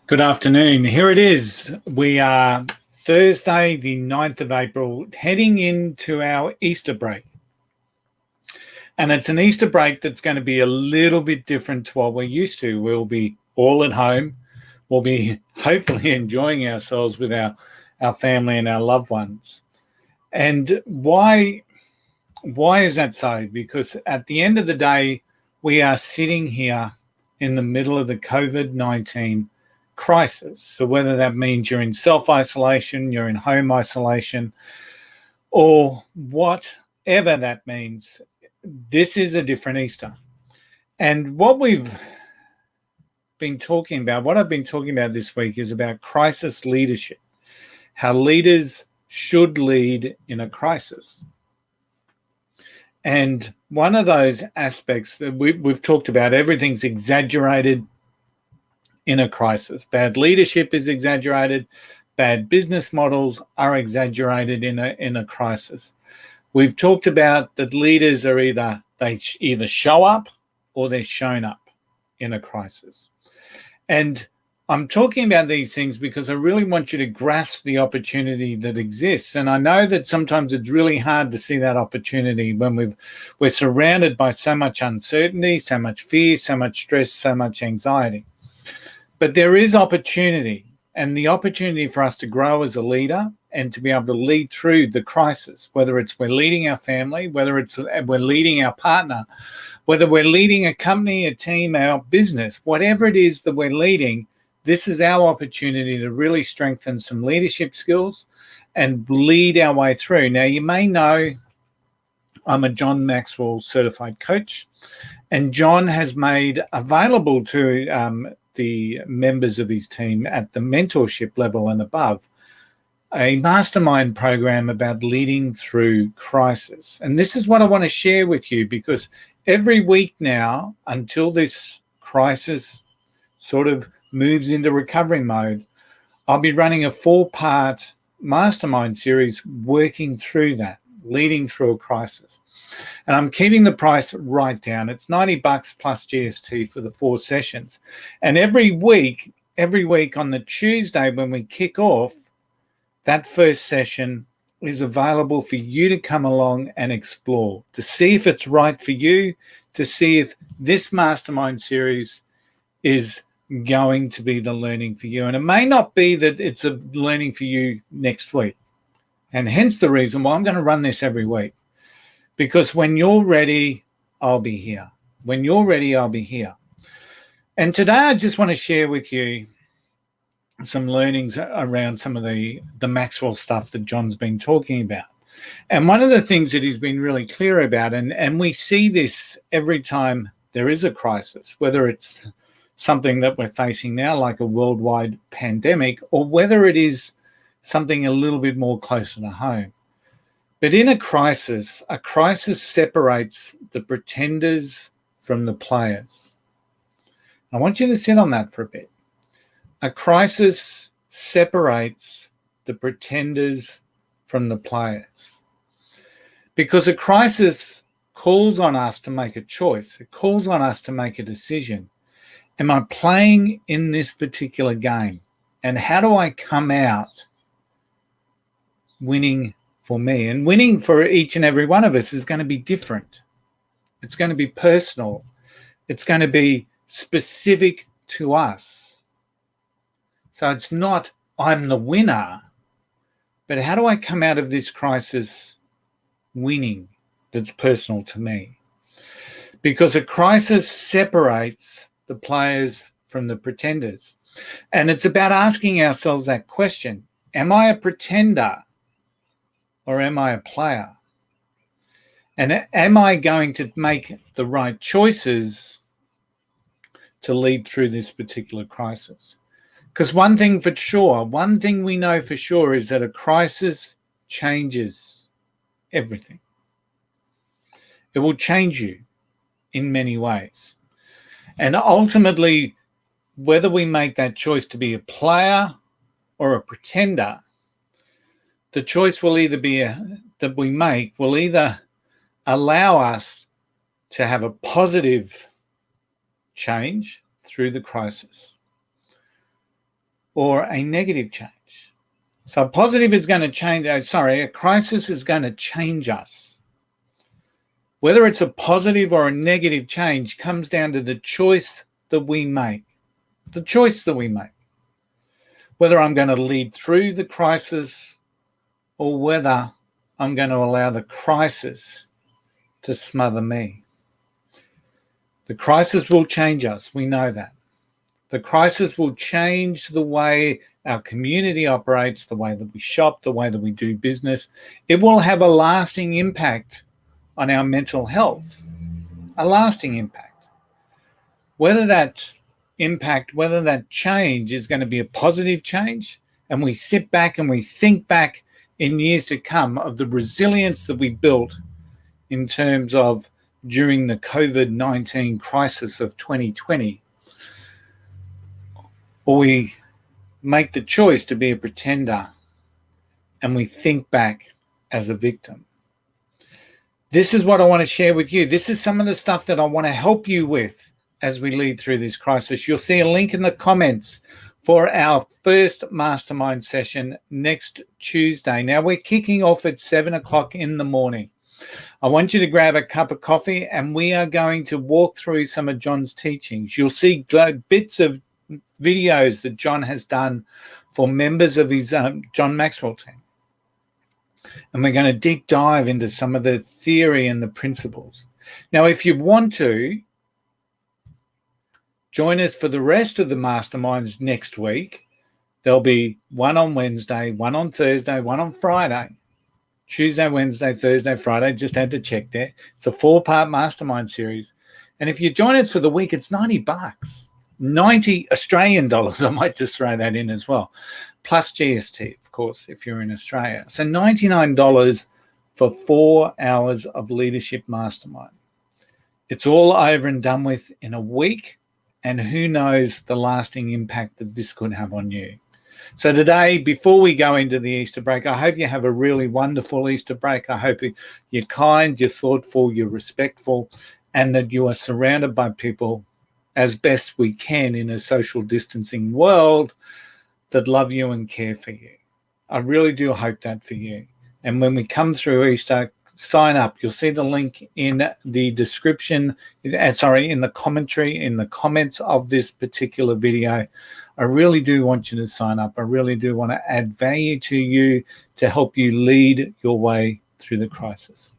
Good afternoon. Here it is. We are Thursday, the 9th of April, heading into our Easter break. And it's an Easter break that's going to be a little bit different to what we're used to. We'll be all at home. We'll be hopefully enjoying ourselves with our family and our loved ones. And why is that so? Because at the end of the day, we are sitting here in the middle of the COVID-19 crisis. So whether that means you're in self-isolation, you're in home isolation, or whatever that means, this is a different Easter. And what I've been talking about this week is about crisis leadership, how leaders should lead in a crisis. And one of those aspects that we've talked about, everything's exaggerated in a crisis. Bad leadership is exaggerated. Bad business models are exaggerated in a crisis. We've talked about that leaders are either show up or they're shown up in a crisis. And I'm talking about these things because I really want you to grasp the opportunity that exists. And I know that sometimes it's really hard to see that opportunity when we're surrounded by so much uncertainty, so much fear, so much stress, so much anxiety. But there is opportunity, and the opportunity for us to grow as a leader and to be able to lead through the crisis, whether it's we're leading our family, whether it's we're leading our partner, whether we're leading a company, a team, our business, whatever it is that we're leading, this is our opportunity to really strengthen some leadership skills and lead our way through. Now, you may know I'm a John Maxwell certified coach, and John has made available to the members of his team at the mentorship level and above a mastermind program about leading through crisis. And this is what I want to share with you, because every week now, until this crisis sort of moves into recovery mode, I'll be running a 4-part mastermind series working through that, leading through a crisis. And I'm keeping the price right down. It's $90 plus GST for the 4 sessions. And every week on the Tuesday when we kick off, that first session is available for you to come along and explore, to see if it's right for you, to see if this mastermind series is going to be the learning for you. And it may not be that it's a learning for you next week. And hence the reason why I'm going to run this every week. Because when you're ready, I'll be here. When you're ready, I'll be here. And today I just want to share with you some learnings around some of the Maxwell stuff that John's been talking about. And one of the things that he's been really clear about, and we see this every time there is a crisis, whether it's something that we're facing now, like a worldwide pandemic, or whether it is something a little bit more closer to home. But in a crisis separates the pretenders from the players. I want you to sit on that for a bit. A crisis separates the pretenders from the players. Because a crisis calls on us to make a choice. It calls on us to make a decision. Am I playing in this particular game? And how do I come out winning for me? And winning for each and every one of us is going to be different. It's going to be personal. It's going to be specific to us. So it's not I'm the winner, but how do I come out of this crisis winning that's personal to me? Because a crisis separates the players from the pretenders. And it's about asking ourselves that question. Am I a pretender or am I a player? And am I going to make the right choices to lead through this particular crisis? Because one thing we know for sure is that a crisis changes everything. It will change you in many ways. And ultimately, whether we make that choice to be a player or a pretender, the choice will either be that we make will either allow us to have a positive change through the crisis, or a negative change. So a positive is going to change, a crisis is going to change us. Whether it's a positive or a negative change comes down to the choice that we make. The choice that we make. Whether I'm going to lead through the crisis or whether I'm going to allow the crisis to smother me. The crisis will change us. We know that. The crisis will change the way our community operates, the way that we shop, the way that we do business. It will have a lasting impact on our mental health, a lasting impact. Whether that change is going to be a positive change, and we sit back and we think back in years to come of the resilience that we built in terms of during the COVID-19 crisis of 2020, or we make the choice to be a pretender and we think back as a victim. This is what I want to share with you. This is some of the stuff that I want to help you with as we lead through this crisis. You'll see a link in the comments for our first mastermind session next Tuesday. Now, we're kicking off at 7 o'clock in the morning. I want you to grab a cup of coffee and we are going to walk through some of John's teachings. You'll see bits of videos that John has done for members of his John Maxwell team. And we're going to deep dive into some of the theory and the principles. Now, if you want to join us for the rest of the masterminds next week, there'll be one on Wednesday, one on Thursday, one on Friday. Tuesday, Wednesday, Thursday, Friday. Just had to check there. It's a 4-part mastermind series. And if you join us for the week, it's $90. 90 Australian dollars. I might just throw that in as well. Plus GST, of course, if you're in Australia. So $99 for 4 hours of leadership mastermind. It's all over and done with in a week. And who knows the lasting impact that this could have on you. So today, before we go into the Easter break, I hope you have a really wonderful Easter break. I hope you're kind, you're thoughtful, you're respectful, and that you are surrounded by people as best we can in a social distancing world that love you and care for you. I really do hope that for you. And when we come through Easter, sign up. You'll see the link in the description, in the commentary, in the comments of this particular video. I really do want you to sign up. I really do want to add value to you to help you lead your way through the crisis.